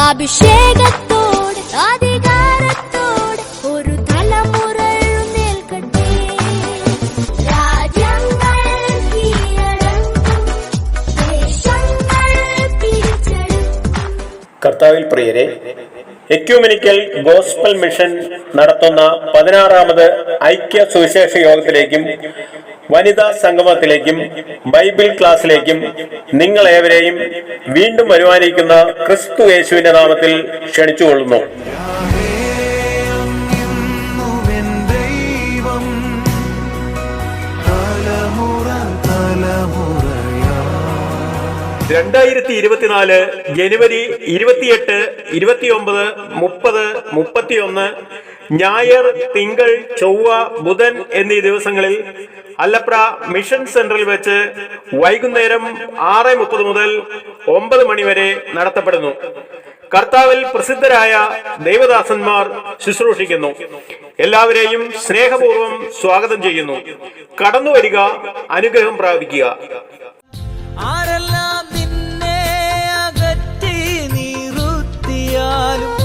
അഭിഷേകത്തോടെ അധികാരത്തോടെ ഒരു തലമുറ എഴുന്നേൽക്കട്ടെ. രാജ്യങ്ങൾ കീഴടക്കും, ദേശങ്ങൾ പിടിച്ചെടുക്കും. കർത്താവിൽ പ്രിയരെ, എക്യൂമെനിക്കൽ ഗോസ്പൽ മിഷൻ നടത്തുന്ന 16ാമത് ഐക്യ സുവിശേഷ യോഗത്തിലേക്കും വനിതാ സംഗമത്തിലേക്കും ബൈബിൾ ക്ലാസ്സിലേക്കും നിങ്ങളേവരെയും വീണ്ടും വരുവാനിരിക്കുന്ന ക്രിസ്തു യേശുവിന്റെ നാമത്തിൽ ക്ഷണിച്ചുകൊള്ളുന്നു. ജനുവരി 28, 29, 30, 31 ഞായർ, തിങ്കൾ, ചൊവ്വ, ബുധൻ എന്നീ ദിവസങ്ങളിൽ അല്ലപ്ര മിഷൻ സെന്ററിൽ വെച്ച് വൈകുന്നേരം 6:30 മുതൽ 9 മണി വരെ നടത്തപ്പെടുന്നു. കർത്താവിൽ പ്രസിദ്ധരായ ദൈവദാസന്മാർ ശുശ്രൂഷിക്കുന്നു. എല്ലാവരെയും സ്നേഹപൂർവ്വം സ്വാഗതം ചെയ്യുന്നു. കടന്നു വരിക, അനുഗ്രഹം പ്രാപിക്കുക. ആരെല്ലാം നിന്നെ അകറ്റി നിർത്തിയാലും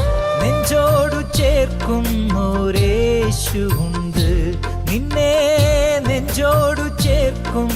നെഞ്ചോടു ചേർക്കുന്നോരേശുണ്ട്. നിന്നെ നെഞ്ചോടു ചേർക്കുന്നോരേശുണ്ട്.